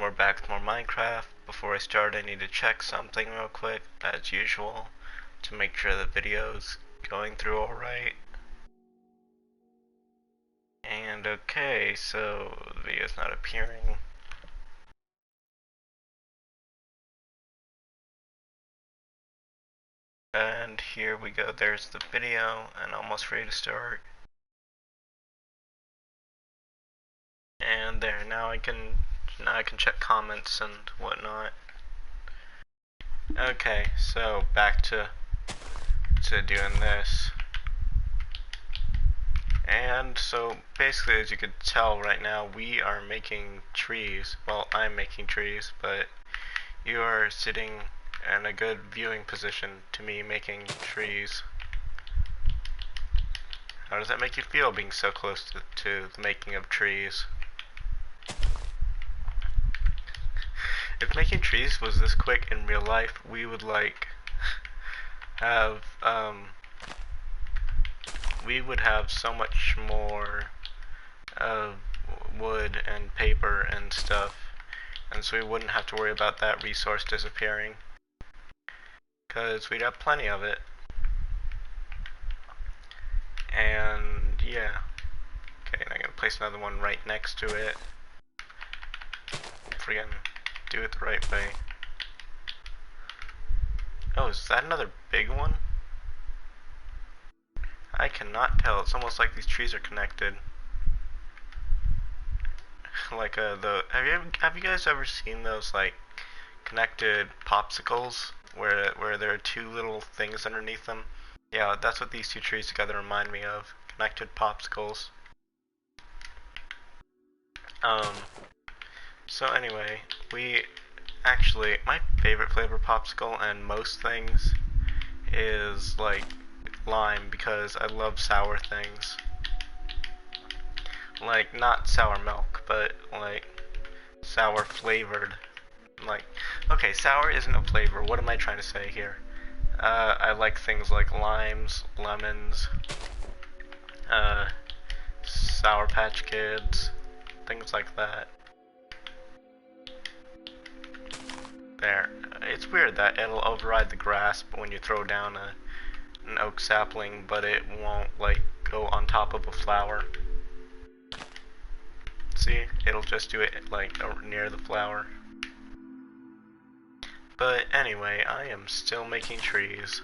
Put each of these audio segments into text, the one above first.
we're back with more Minecraft. Before I start, I need to check something real quick, as usual, to make sure the video's going through alright. And okay, so the video's not appearing. And here we go, there's the video, and almost ready to start. And there, now I can check comments and whatnot. Okay, so back to doing this. And so basically, as you can tell right now, we are making trees. Well, I'm making trees, but you are sitting in a good viewing position to me making trees. How does that make you feel, being so close to the making of trees? If making trees was this quick in real life, we would have we would have so much more wood and paper and stuff, and so we wouldn't have to worry about that resource disappearing, because we'd have plenty of it. And yeah, okay, and I'm gonna place another one right next to it. If we can do it the right way. Oh, is that another big one? I cannot tell. It's almost like these trees are connected. Like have you guys ever seen those like connected popsicles where there are two little things underneath them? Yeah, that's what these two trees together remind me of. Connected popsicles. So anyway, my favorite flavor popsicle and most things is like lime, because I love sour things. Like, not sour milk, but like sour flavored. Like, okay, sour isn't a flavor. What am I trying to say here? I like things like limes, lemons, Sour Patch Kids, things like that. There. It's weird that it'll override the grass when you throw down an oak sapling, but it won't like go on top of a flower. See? It'll just do it like near the flower. But anyway, I am still making trees,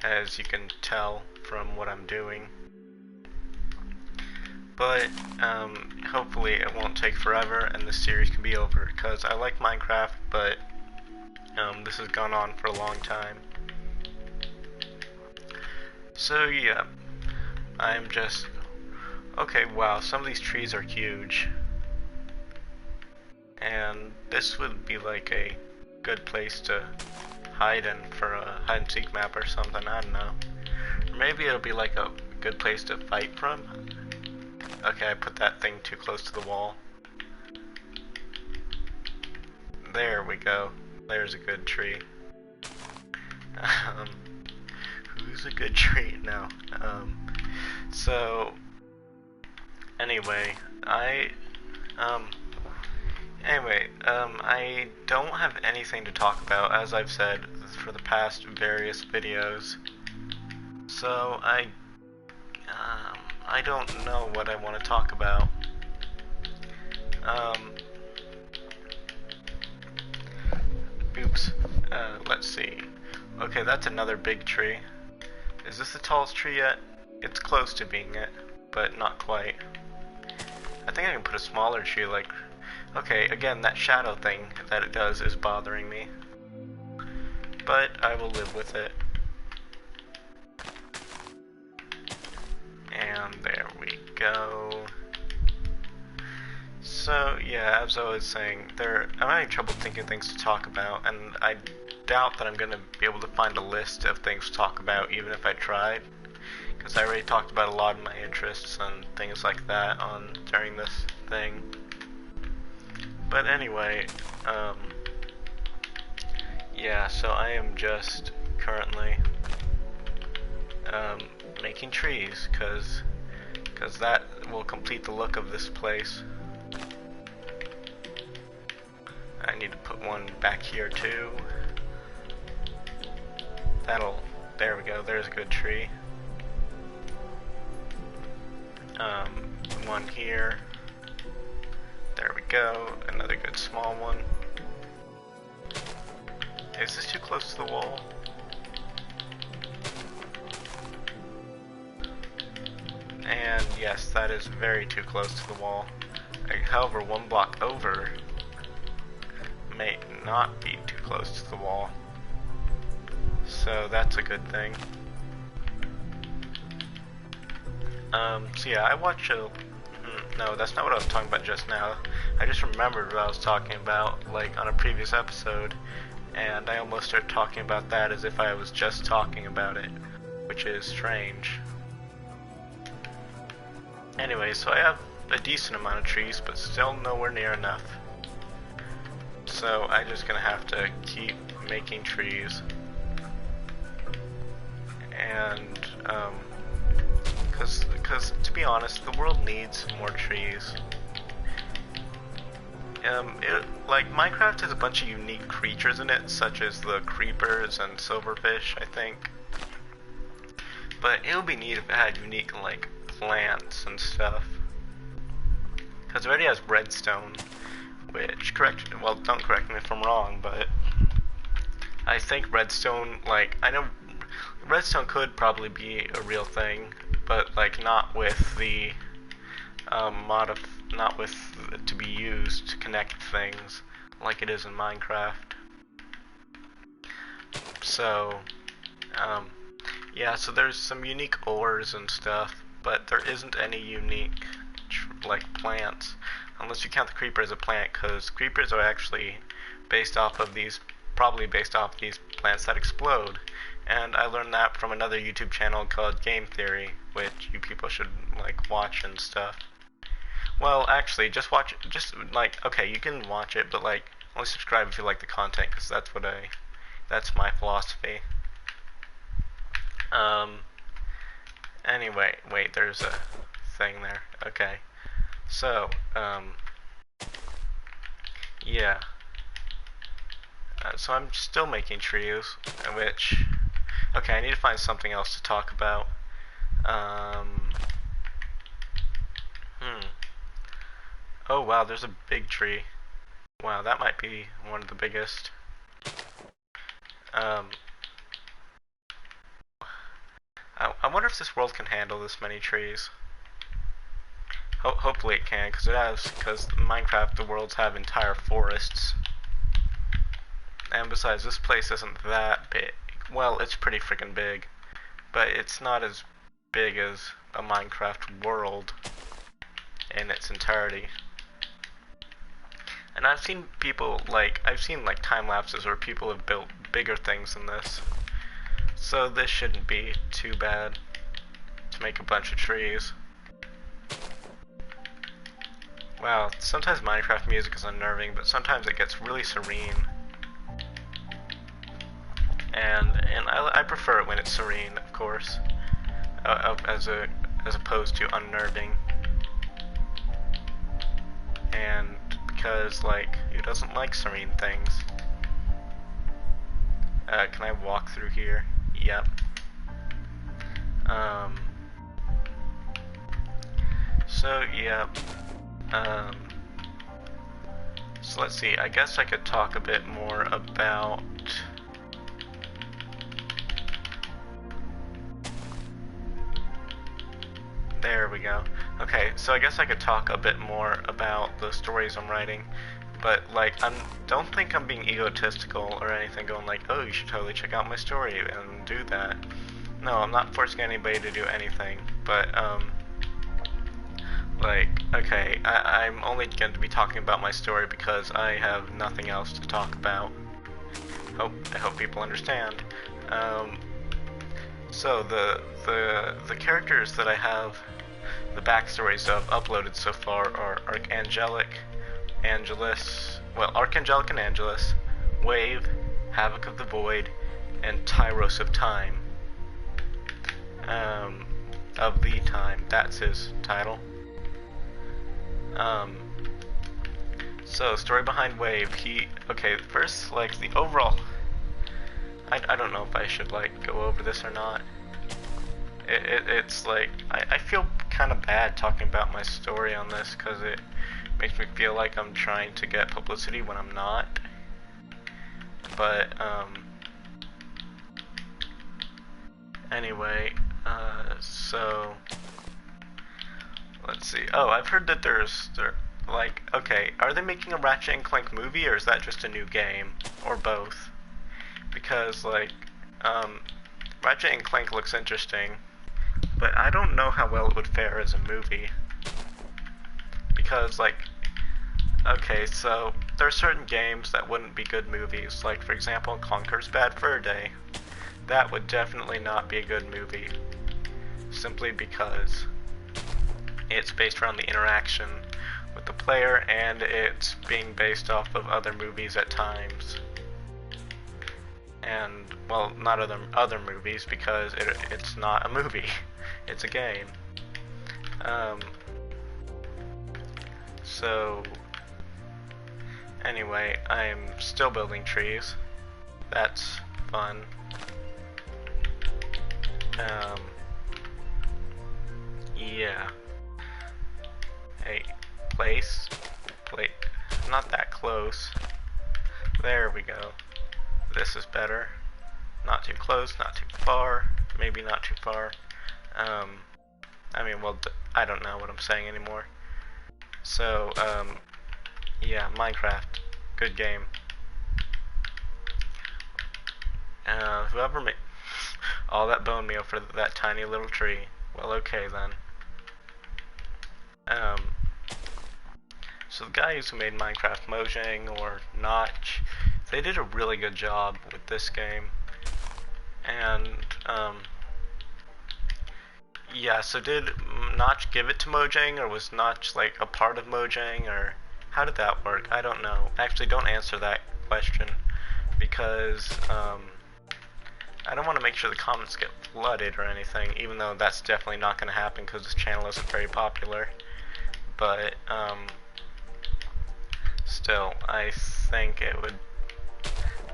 as you can tell from what I'm doing. But hopefully it won't take forever and this series can be over, because I like Minecraft, but this has gone on for a long time. So yeah, I'm just... Okay, wow, some of these trees are huge. And this would be like a good place to hide in for a hide and seek map or something, I don't know. Or maybe it'll be like a good place to fight from. Okay, I put that thing too close to the wall. There we go. There's a good tree. Who's a good tree? No. So anyway, I don't have anything to talk about, as I've said for the past various videos. So I don't know what I want to talk about. Oops. Let's see. Okay, that's another big tree. Is this the tallest tree yet? It's close to being it, but not quite. I think I can put a smaller tree, like... Okay, again, that shadow thing that it does is bothering me. But I will live with it. And there we go. So, yeah, as I was saying, I'm having trouble thinking of things to talk about, and I doubt that I'm going to be able to find a list of things to talk about, even if I tried. Because I already talked about a lot of my interests and things like that during this thing. But anyway, yeah, so I am just currently making trees, because that will complete the look of this place. need to put one back here too. There we go, there's a good tree. One here. There we go, another good small one. Is this too close to the wall? And yes, that is very too close to the wall. However, one block over may not be too close to the wall. So that's a good thing. So yeah, I watch a... No, that's not what I was talking about just now. I just remembered what I was talking about, like, on a previous episode, and I almost started talking about that as if I was just talking about it, which is strange. Anyway, so I have a decent amount of trees, but still nowhere near enough. So I'm just gonna have to keep making trees. And, because to be honest, the world needs more trees. Like, Minecraft has a bunch of unique creatures in it, such as the creepers and silverfish, I think. But it would be neat if it had unique, like, plants and stuff. Because it already has redstone, which, well, don't correct me if I'm wrong, but I think redstone, like, I know redstone could probably be a real thing, but, like, not with the not with to be used to connect things like it is in Minecraft. So, yeah, so there's some unique ores and stuff, but there isn't any unique, like, plants, unless you count the creeper as a plant, because creepers are actually probably based off these plants that explode. And I learned that from another YouTube channel called Game Theory, which you people should, like, watch and stuff. Well, actually, just watch it, like, okay, you can watch it, but, like, only subscribe if you like the content, because that's my philosophy. Anyway, wait, there's a thing there. Okay. So, yeah. So I'm still making trees, which... Okay, I need to find something else to talk about. Oh wow, there's a big tree. Wow, that might be one of the biggest. I wonder if this world can handle this many trees. Hopefully it can, because Minecraft, the worlds have entire forests. And besides, this place isn't that big. Well, it's pretty freaking big, but it's not as big as a Minecraft world in its entirety. And I've seen people, like, time lapses where people have built bigger things than this. So this shouldn't be too bad to make a bunch of trees. Wow, sometimes Minecraft music is unnerving, but sometimes it gets really serene. And I prefer it when it's serene, of course, as opposed to unnerving. And because, like, who doesn't like serene things? Can I walk through here? Yep. So yeah. So let's see. I guess I could talk a bit more about. There we go. Okay, so I guess I could talk a bit more about the stories I'm writing, but, like, don't think I'm being egotistical or anything, going like, oh, you should totally check out my story and do that. No, I'm not forcing anybody to do anything, but, like, okay, I'm only going to be talking about my story because I have nothing else to talk about. I hope people understand. So the characters that I have, the backstories I've uploaded so far are Archangelic and Angelus, Wave, Havoc of the Void, and Tyros of Time. Of the Time, that's his title. So, story behind Wave. Okay, first, like, the overall... I don't know if I should, like, go over this or not. It's like, I feel kind of bad talking about my story on this, because it makes me feel like I'm trying to get publicity when I'm not. But, anyway, so... Let's see. Oh, I've heard that like, okay, are they making a Ratchet and Clank movie, or is that just a new game? Or both? Because, like, Ratchet and Clank looks interesting, but I don't know how well it would fare as a movie. Because, like, okay, so there are certain games that wouldn't be good movies. Like, for example, Conker's Bad Fur Day. That would definitely not be a good movie. Simply because it's based around the interaction with the player, and it's being based off of other movies at times. And, well, not other movies, because it's not a movie. It's a game. So, anyway, I'm still building trees. That's fun. Yeah. Hey, place, not that close. There we go. This is better. Not too close, not too far, maybe not too far. I mean, well, I don't know what I'm saying anymore. So, yeah, Minecraft, good game. Whoever made all that bone meal for that tiny little tree, well, okay then. So the guys who made Minecraft, Mojang or Notch, they did a really good job with this game. And, yeah, so did Notch give it to Mojang, or was Notch, like, a part of Mojang, or how did that work? I don't know. Actually, don't answer that question, because, I don't want to make sure the comments get flooded or anything, even though that's definitely not going to happen because this channel isn't very popular. But, still, I think it would...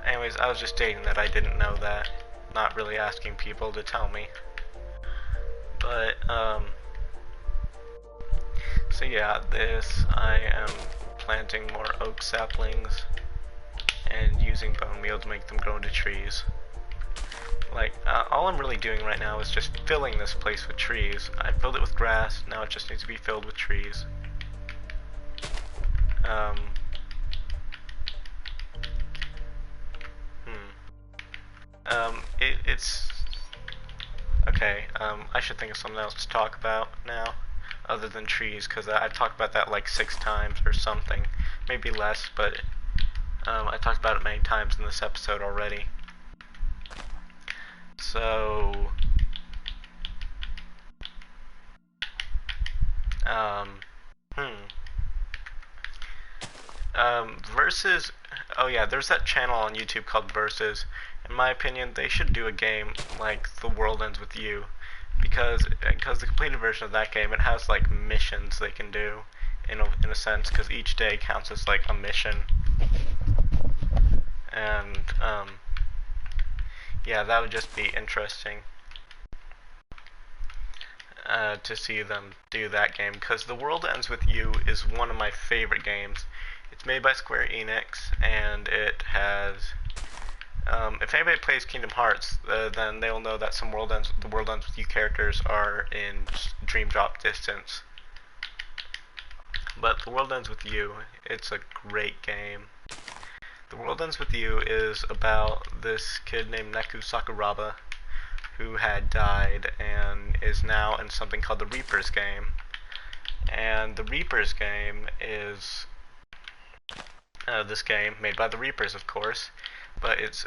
Anyways, I was just stating that I didn't know that, not really asking people to tell me. But, so yeah, I am planting more oak saplings and using bone meal to make them grow into trees. Like, all I'm really doing right now is just filling this place with trees. I filled it with grass, now it just needs to be filled with trees. It's... Okay, I should think of something else to talk about now, other than trees, because I've talked about that like 6 times or something. Maybe less, but I talked about it many times in this episode already. So... Versus... Oh yeah, there's that channel on YouTube called Versus. In my opinion, they should do a game like The World Ends With You, because the completed version of that game, it has like missions they can do in a sense, because each day counts as like a mission. And yeah, that would just be interesting to see them do that game, because The World Ends With You is one of my favorite games. It's made by Square Enix, and it has... if anybody plays Kingdom Hearts, then they'll know that The World Ends With You characters are in Dream Drop distance. But The World Ends With You, it's a great game. The World Ends With You is about this kid named Neku Sakuraba, who had died and is now in something called the Reapers game. And the Reapers game is this game made by the Reapers, of course. But it's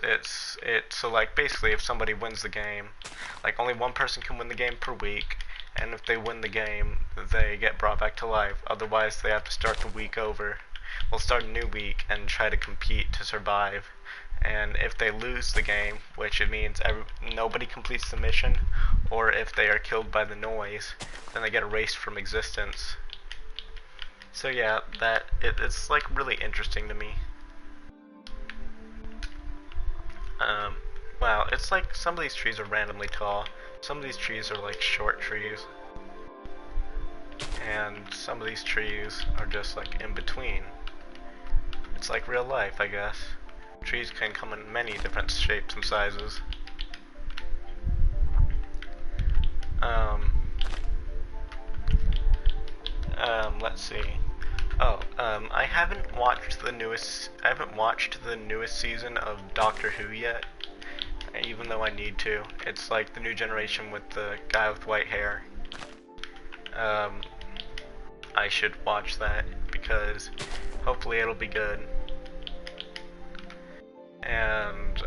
so like basically if somebody wins the game, like only one person can win the game per week, and if they win the game, they get brought back to life. Otherwise, they have to start the week over. We'll start a new week and try to compete to survive. And if they lose the game, which it means nobody completes the mission, or if they are killed by the noise, then they get erased from existence. So yeah, it's like really interesting to me. Um, wow, it's like some of these trees are randomly tall, some of these trees are like short trees, and some of these trees are just like in between. It's like real life, I guess. Trees can come in many different shapes and sizes. Um, let's see. Oh, I haven't watched the newest season of Doctor Who yet, even though I need to. It's like the new generation with the guy with white hair. Um, I should watch that because hopefully it'll be good. And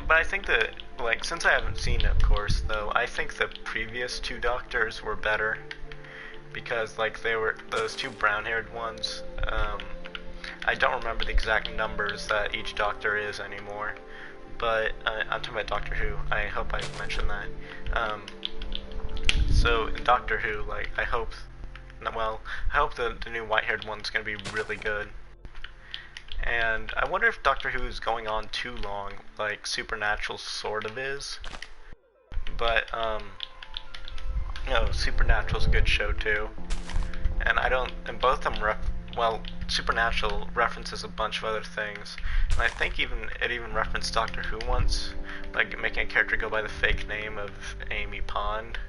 but I think that, like, since I haven't seen it, of course, though, I think the previous two Doctors were better because, like, they were those two brown-haired ones. I don't remember the exact numbers that each Doctor is anymore, but I'm talking about Doctor Who. I hope I mentioned that. So in Doctor Who, like, I hope the new white-haired one's gonna be really good. And I wonder if Doctor Who is going on too long, like Supernatural sort of is. But, no, Supernatural's a good show too. And both of them Supernatural references a bunch of other things. And I think it even referenced Doctor Who once, like making a character go by the fake name of Amy Pond.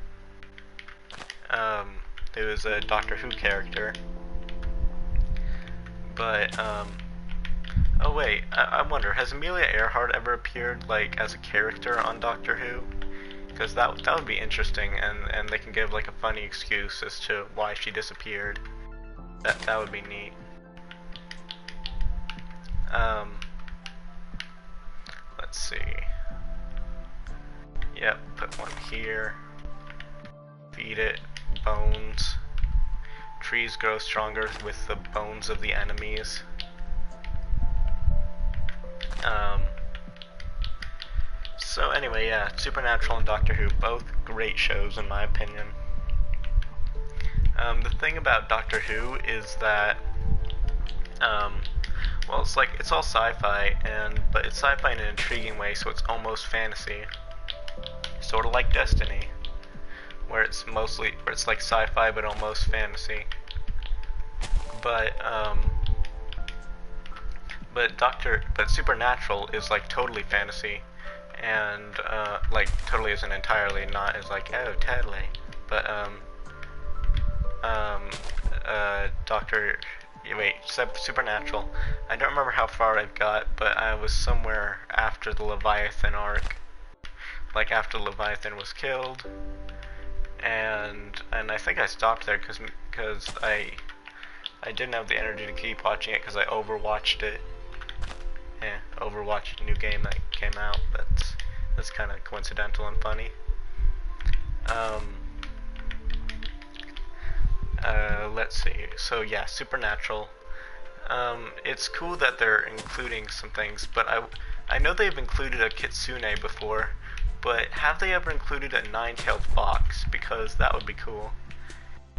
It was a Doctor Who character. But, oh wait, I wonder, has Amelia Earhart ever appeared, like, as a character on Doctor Who? Because that would be interesting, and they can give, like, a funny excuse as to why she disappeared. That would be neat. Let's see. Yep, put one here. Feed it bones. Trees grow stronger with the bones of the enemies. So anyway, yeah, Supernatural and Doctor Who, both great shows in my opinion. The thing about Doctor Who is that, well, it's all sci-fi, but it's sci-fi in an intriguing way, so it's almost fantasy. Sort of like Destiny, where it's like sci-fi but almost fantasy. But Supernatural is like totally fantasy, and like totally isn't entirely, not as like, oh, totally, but Supernatural, I don't remember how far I've got, but I was somewhere after the Leviathan arc, like after Leviathan was killed, and I think I stopped there because I didn't have the energy to keep watching it because I overwatched it. Overwatch, a new game that came out. That's kind of coincidental and funny. Let's see. So yeah, Supernatural. It's cool that they're including some things, but I know they've included a Kitsune before, but have they ever included a nine-tailed fox? Because that would be cool.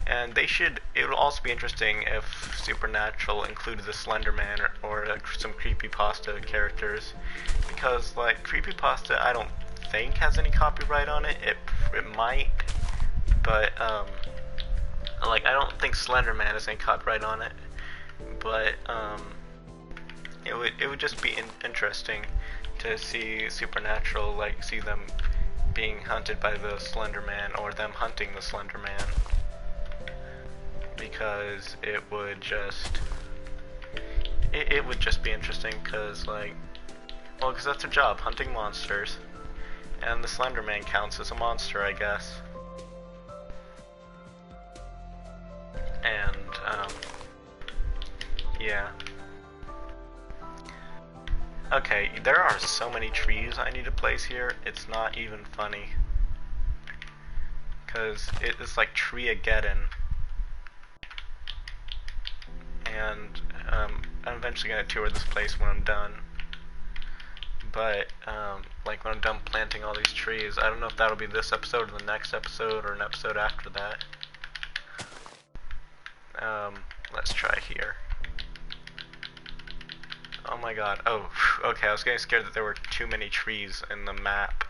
And it would also be interesting if Supernatural included the Slender Man or some creepypasta characters, because like creepypasta I don't think has any copyright on it. It might, but like I don't think Slender Man has any copyright on it. But it would just be interesting to see Supernatural, like see them being hunted by the Slender Man or them hunting the Slender Man. Because it would just be interesting, because because that's their job, hunting monsters, and the Slender Man counts as a monster, I guess. And yeah. Okay, there are so many trees I need to place here, it's not even funny. Because it's like Tree-ageddon. And I'm eventually going to tour this place when I'm done. But, like when I'm done planting all these trees, I don't know if that'll be this episode or the next episode or an episode after that. Let's try here. Oh my god. Oh, okay, I was getting scared that there were too many trees in the map.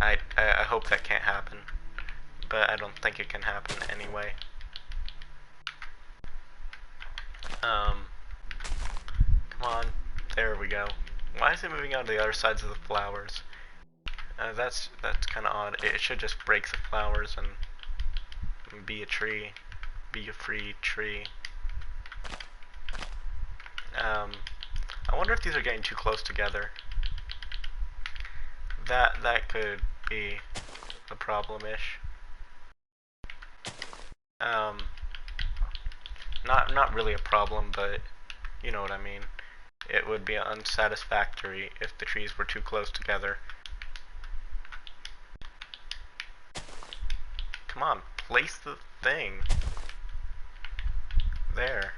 I hope that can't happen. But I don't think it can happen anyway. Come on. There we go. Why is it moving on to the other sides of the flowers? That's kind of odd. It should just break the flowers and be a tree. Be a free tree. I wonder if these are getting too close together. That could be a problem-ish. Not really a problem, but you know what I mean. It would be unsatisfactory if the trees were too close together. Come on, place the thing. There.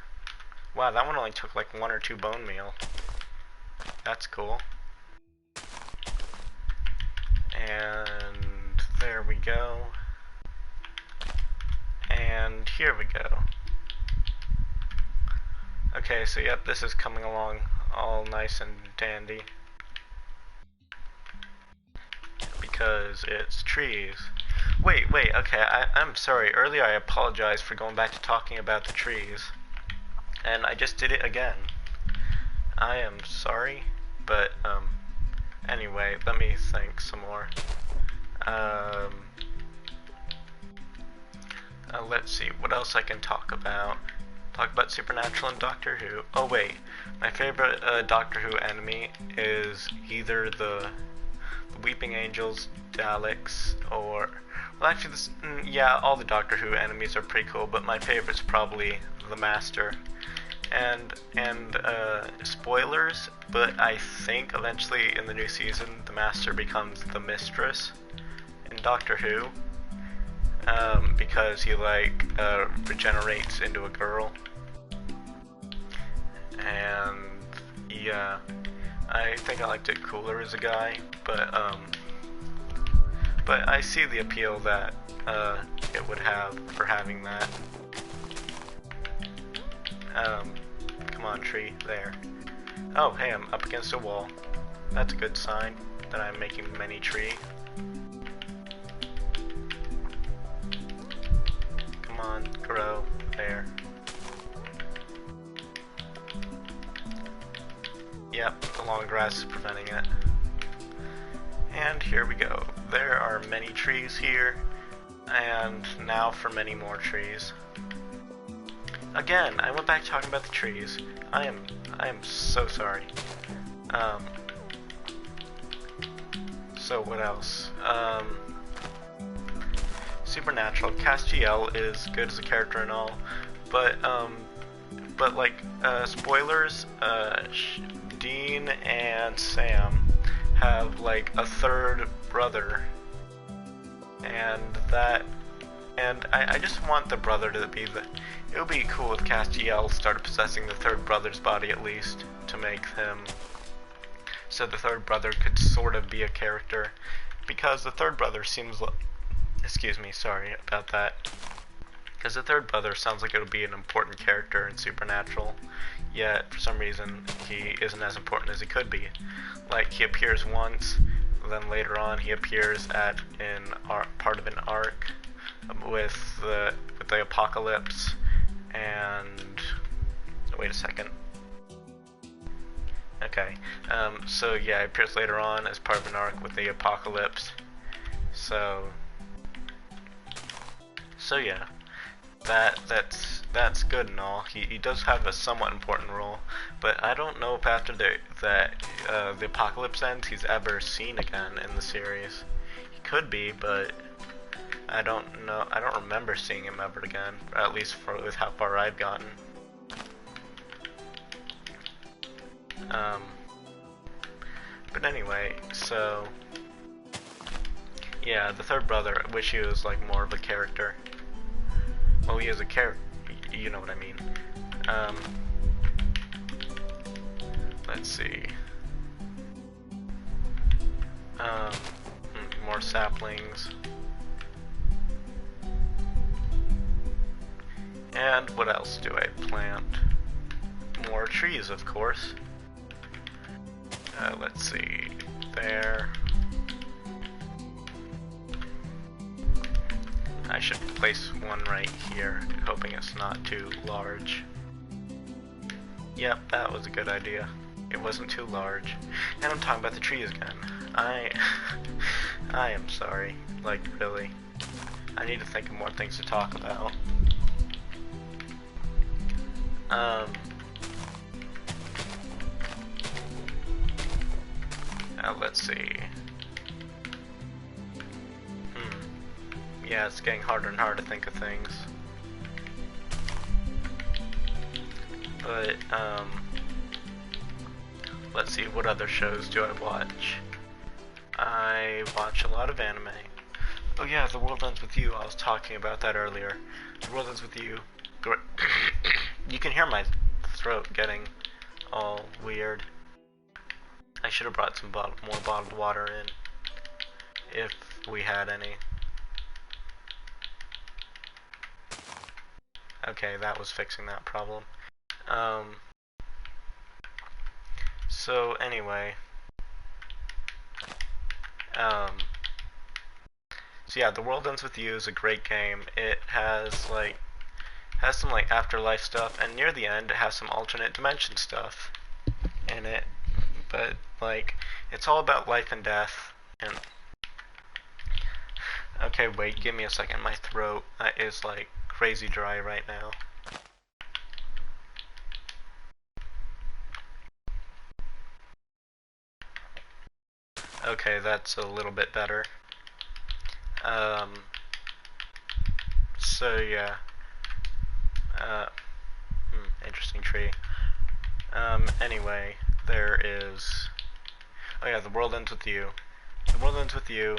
Wow, that one only took like 1 or 2 bone meal. That's cool. And there we go. And here we go. Okay, so yep, this is coming along all nice and dandy. Because it's trees. Wait, okay, I'm sorry. Earlier I apologized for going back to talking about the trees. And I just did it again. I am sorry, but, anyway, let me think some more. Let's see, what else I can talk about. Talk about Supernatural and Doctor Who. Oh wait, my favorite Doctor Who enemy is either the Weeping Angels, Daleks, or... Well, actually, yeah, all the Doctor Who enemies are pretty cool, but my favorite's probably the Master. And spoilers, but I think eventually in the new season, the Master becomes the Mistress in Doctor Who. Because he, like, regenerates into a girl. And, yeah, I think I liked it cooler as a guy, but I see the appeal that, it would have for having that. Come on, tree, there. Oh, hey, I'm up against a wall. That's a good sign that I'm making many tree. Come on, grow, there. Yep, the long grass is preventing it. And here we go. There are many trees here, and now for many more trees. Again, I went back talking about the trees. I am so sorry. So what else? Supernatural. Castiel is good as a character and all, but like, spoilers, Dean and Sam have like a third brother, and I just want the brother to be the... It would be cool if Castiel started possessing the third brother's body at least, to make him... So the third brother could sort of be a character, because the third brother seems like... Excuse me, sorry about that. Because the third brother sounds like it would be an important character in Supernatural, yet for some reason he isn't as important as he could be. Like, he appears once, then later on he appears in part of an arc with the Apocalypse, and... Wait a second. Okay, so yeah, it appears later on as part of an arc with the Apocalypse. So yeah, that's good and all. He does have a somewhat important role, but I don't know if after the Apocalypse ends, he's ever seen again in the series. He could be, but I don't know. I don't remember seeing him ever again, at least with how far I've gotten. But anyway, so yeah, the third brother, I wish he was like more of a character. Well, he is a character, you know what I mean. Let's see. More saplings. And what else do I plant? More trees, of course. Let's see, there. I should place one right here, hoping it's not too large. Yep, that was a good idea. It wasn't too large. And I'm talking about the trees again. I am sorry. Like, really. I need to think of more things to talk about. Let's see. Yeah, it's getting harder and harder to think of things. But, let's see, what other shows do I watch? I watch a lot of anime. Oh yeah, The World Ends With You, I was talking about that earlier. The World Ends With You. You can hear my throat getting all weird. I should have brought some more bottled water in, if we had any. Okay, that was fixing that problem. So anyway, so yeah, The World Ends With You is a great game. It has some like afterlife stuff, and near the end it has some alternate dimension stuff in it. But like, it's all about life and death. And okay, wait, give me a second. My throat is like crazy dry right now. Okay, that's a little bit better. So yeah. Interesting tree. Anyway, there is. Oh yeah, The World Ends With You. The World Ends With You.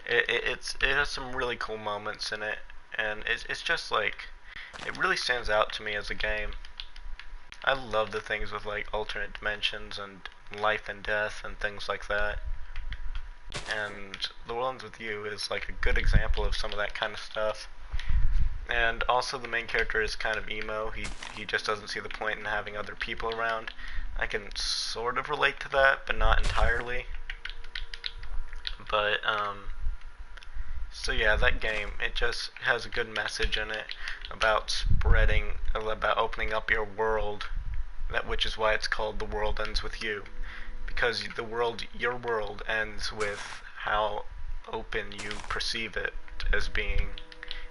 It has some really cool moments in it, and it's just like, it really stands out to me as a game. I love the things with like alternate dimensions and life and death and things like that. And The World Ends With You is like a good example of some of that kind of stuff. And also the main character is kind of emo. He just doesn't see the point in having other people around. I can sort of relate to that, but not entirely. But so yeah, that game, it just has a good message in it about about opening up your world, which is why it's called The World Ends With You, because your world ends with how open you perceive it as being,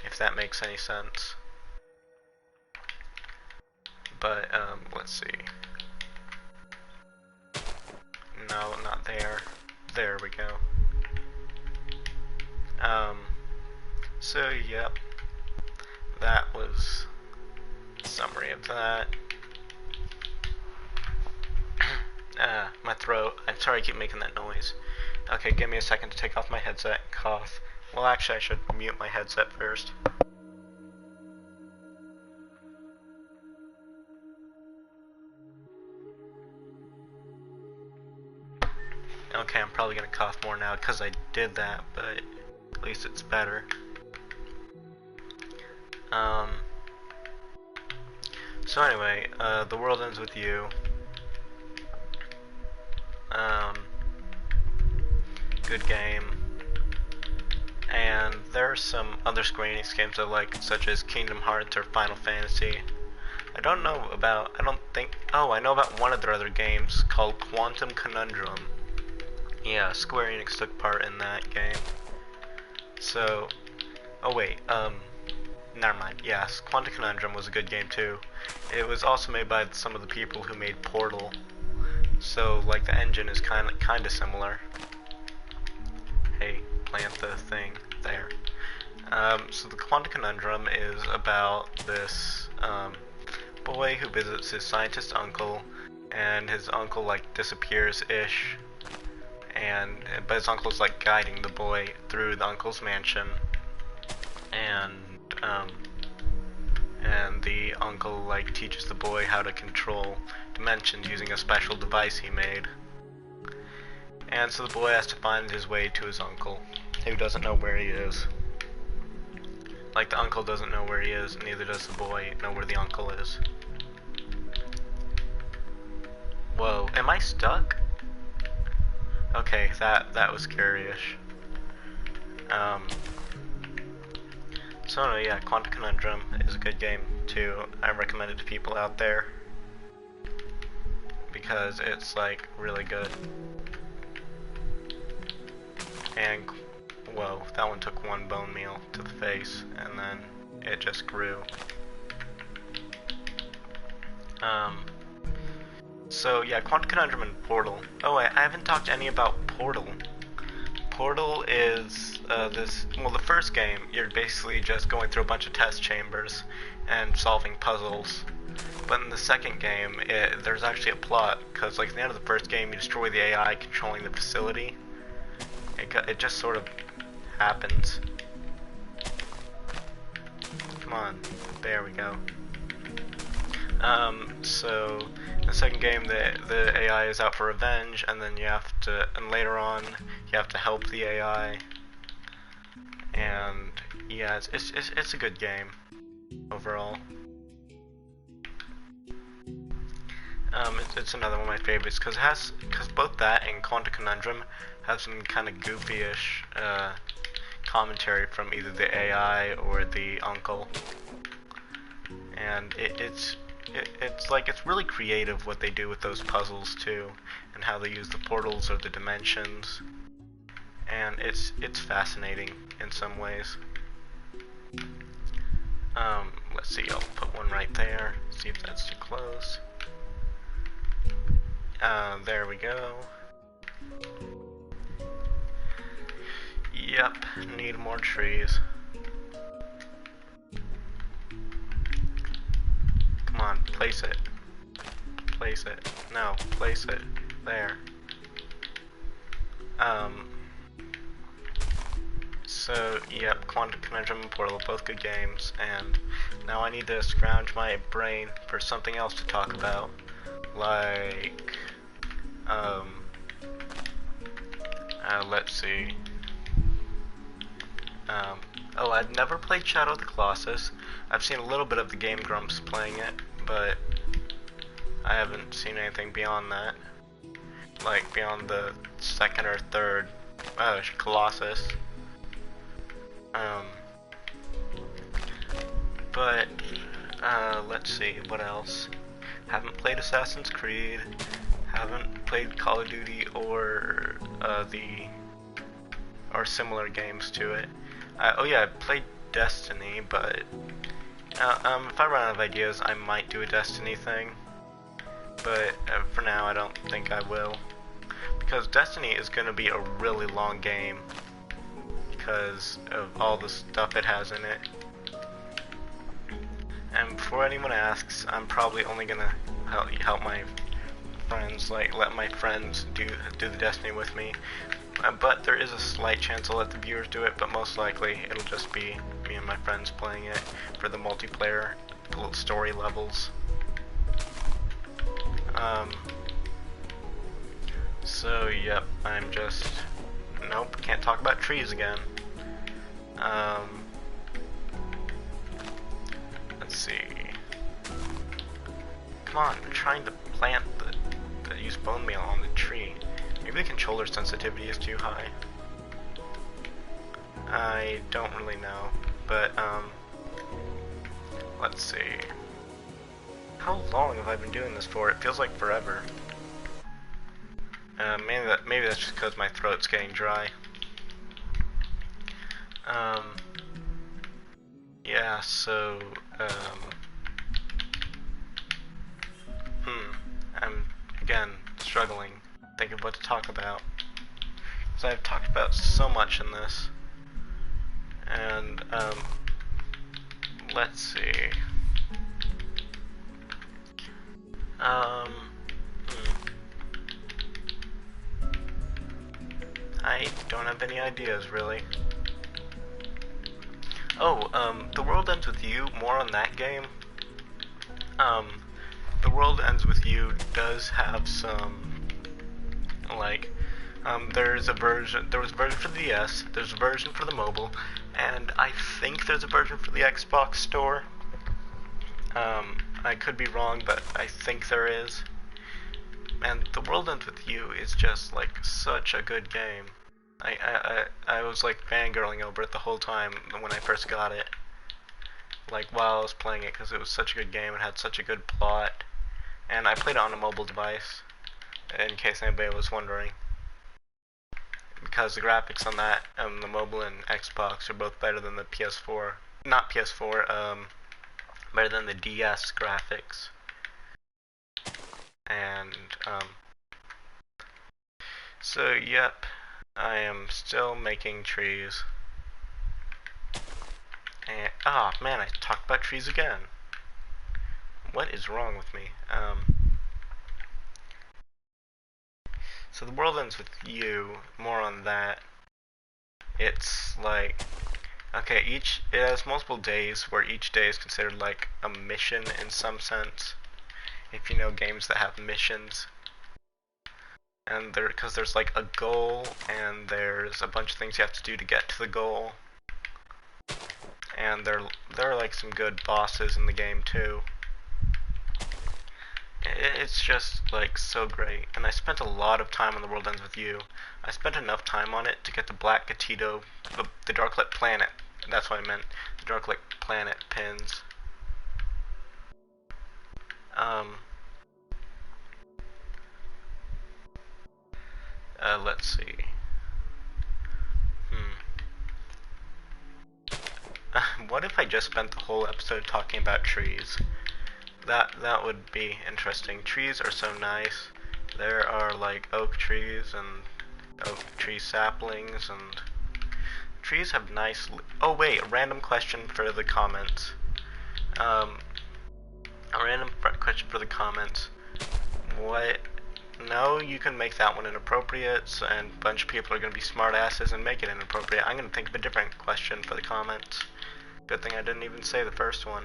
if that makes any sense. But let's see. No, not there. There we go. So yep, that was a summary of that. My throat. I'm sorry I keep making that noise. Okay, give me a second to take off my headset and cough. Well, actually, I should mute my headset first. Okay, I'm probably gonna cough more now because I did that, but at least it's better. So anyway, The World Ends With You. Good game. And there are some other Square Enix games I like, such as Kingdom Hearts or Final Fantasy. I know about one of their other games called Quantum Conundrum. Yeah, Square Enix took part in that game. So, oh wait, never mind. Yes, Quantum Conundrum was a good game too. It was also made by some of the people who made Portal. So, like, the engine is kinda similar. Hey, plant the thing there. So the Quantum Conundrum is about this boy who visits his scientist uncle, and his uncle like disappears-ish, but his uncle's like guiding the boy through the uncle's mansion, and the uncle like teaches the boy how to control dimensions using a special device he made. And so the boy has to find his way to his uncle, who doesn't know where he is. Like, the uncle doesn't know where he is, and neither does the boy know where the uncle is. Whoa, am I stuck? Okay, that was scary-ish. So anyway, yeah, Quantum Conundrum is a good game too. I recommend it to people out there because it's like really good. And whoa, that one took one bone meal to the face, and then it just grew. So yeah, Quantum Conundrum and Portal. Oh, I haven't talked to any about Portal. Portal is well, the first game, you're basically just going through a bunch of test chambers and solving puzzles. But in the second game, there's actually a plot, because like at the end of the first game, you destroy the AI controlling the facility. It just sort of happens. Come on, there we go. So in the second game, the AI is out for revenge, and then you have to, and later on, you have to help the AI. And yeah, it's a good game overall. It's another one of my favorites because both that and Quantum Conundrum have some kind of goofy-ish commentary from either the AI or the uncle, and it's really creative what they do with those puzzles too, and how they use the portals or the dimensions, and it's fascinating in some ways. Let's see, I'll put one right there, see if that's too close. There we go. Yep, need more trees. Come on, place it. Place it. No, place it. There. So, yep, Quantum Conundrum and Portal, both good games, and now I need to scrounge my brain for something else to talk about. Like, let's see. Oh, I've never played Shadow of the Colossus. I've seen a little bit of the Game Grumps playing it, but I haven't seen anything beyond that. Like, beyond the second or third Colossus. But, let's see, what else? Haven't played Assassin's Creed, haven't played Call of Duty or or similar games to it. Oh yeah, I played Destiny, but if I run out of ideas, I might do a Destiny thing. But for now, I don't think I will, because Destiny is going to be a really long game because of all the stuff it has in it. And before anyone asks, I'm probably only gonna help my friends, like let my friends do the Destiny with me. But there is a slight chance I'll let the viewers do it, but most likely it'll just be me and my friends playing it for the multiplayer story levels. So yep, I'm just, nope, can't talk about trees again. Let's see. Come on, I'm trying to plant the use bone meal on the tree. Maybe the controller sensitivity is too high. I don't really know, but let's see. How long have I been doing this for? It feels like forever. Maybe that's just because my throat's getting dry. Yeah, so, I'm, again, struggling, thinking what to talk about. So I've talked about so much in this. And, let's see. I don't have any ideas, really. Oh, The World Ends With You, more on that game. The World Ends With You does have some, like, There was a version for the DS, there's a version for the mobile, and I think there's a version for the Xbox store. I could be wrong, but I think there is. And The World Ends With You is just like such a good game. I was like fangirling over it the whole time when I first got it. Like while I was playing it, because it was such a good game and had such a good plot. And I played it on a mobile device, in case anybody was wondering. Because the graphics on that, the mobile and Xbox are both better than the PS4. Not PS4, better than the DS graphics. And, so yep, I am still making trees. And, oh man, I talked about trees again. What is wrong with me? So The World Ends With You, more on that. It's like, okay, it has multiple days where each day is considered like a mission in some sense. If you know games that have missions. And because there's like a goal and there's a bunch of things you have to do to get to the goal. And there are like some good bosses in the game too. It's just like so great, and I spent a lot of time on The World Ends With You. I spent enough time on it to get the Black Gatito, the Darklit Planet. That's what I meant. The Darklit Planet pins. Let's see. What if I just spent the whole episode talking about trees? That would be interesting. Trees are so nice. There are like oak trees and oak tree saplings, and trees have nice. Oh wait, a random question for the comments. A random question for the comments. What? No, you can make that one inappropriate, and a bunch of people are going to be smartasses and make it inappropriate. I'm going to think of a different question for the comments. Good thing I didn't even say the first one.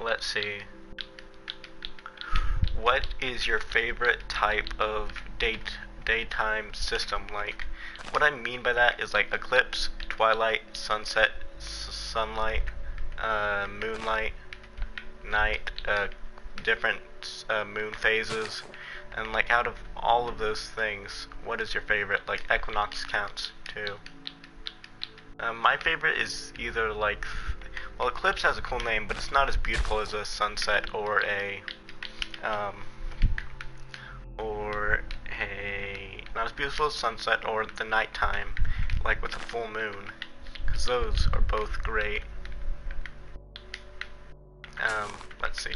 Let's see. What is your favorite type of daytime system? Like, what I mean by that is like eclipse, twilight, sunset, sunlight, moonlight, night, different moon phases, and like out of all of those things, what is your favorite? Like equinox counts too. My favorite is either like, well, eclipse has a cool name, but it's not as beautiful as a sunset or not as beautiful as sunset or the nighttime, like with a full moon, because those are both great. Let's see,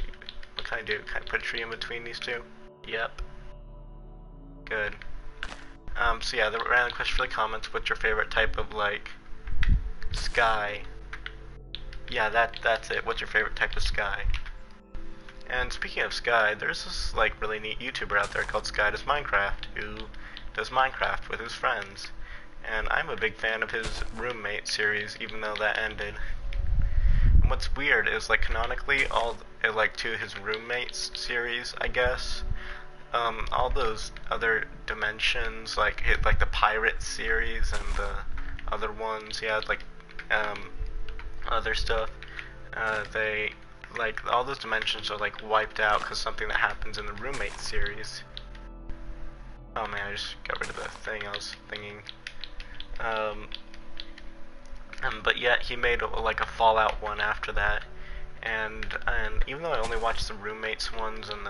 what can I do? Can I put a tree in between these two? Yep. Good. So yeah, the random question for the comments, what's your favorite type of, like, sky? Yeah, that's it. What's your favorite type of sky? And speaking of sky, there's this, like, really neat YouTuber out there called Sky Does Minecraft, who does Minecraft with his friends. And I'm a big fan of his Roommate series, even though that ended. And what's weird is, like, canonically, like, to his Roommates series, I guess, all those other dimensions, like the Pirate series and the other ones, yeah, like other stuff, they, like, all those dimensions are like wiped out because something that happens in the Roommate series. Oh man, I just got rid of the thing I was thinking. But yet he made like a Fallout one after that, and even though I only watched the Roommates ones and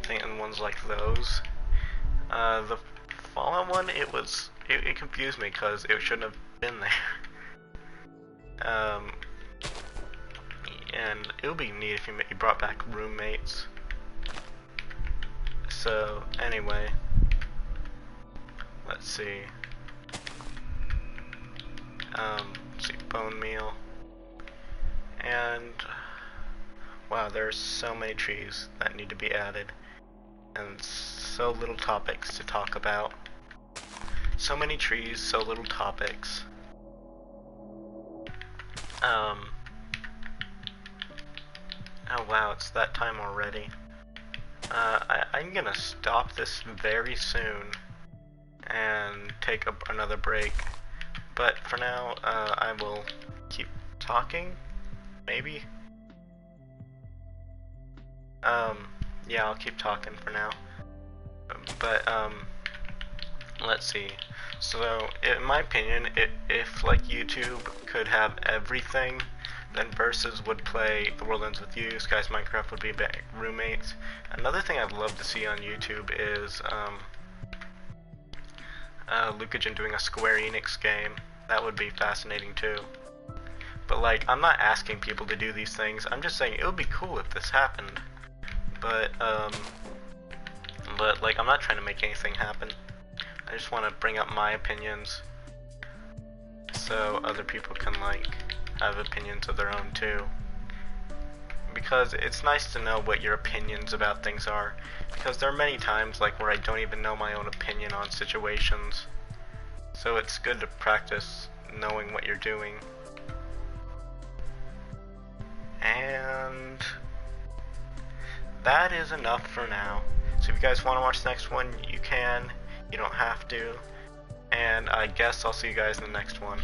and ones like those, the Fallout one, it confused me because it shouldn't have been there. And it would be neat if he brought back Roommates. So anyway, let's see. Let's see, bone meal, and wow, there's so many trees that need to be added, and so little topics to talk about. So many trees, so little topics. Oh wow, it's that time already. I'm gonna stop this very soon and take another break. But for now, I will keep talking, maybe? Yeah, I'll keep talking for now. But, let's see. So, in my opinion, if like YouTube could have everything, then Versus would play The World Ends With You, Skies Minecraft would be roommates. Another thing I'd love to see on YouTube is, Lucagen doing a Square Enix game. That would be fascinating too. But like, I'm not asking people to do these things, I'm just saying it would be cool if this happened. But like, I'm not trying to make anything happen. I just want to bring up my opinions so other people can like have opinions of their own too. Because it's nice to know what your opinions about things are. Because there are many times like where I don't even know my own opinion on situations. So it's good to practice knowing what you're doing. And that is enough for now. So if you guys want to watch the next one, you can. You don't have to. And I guess I'll see you guys in the next one.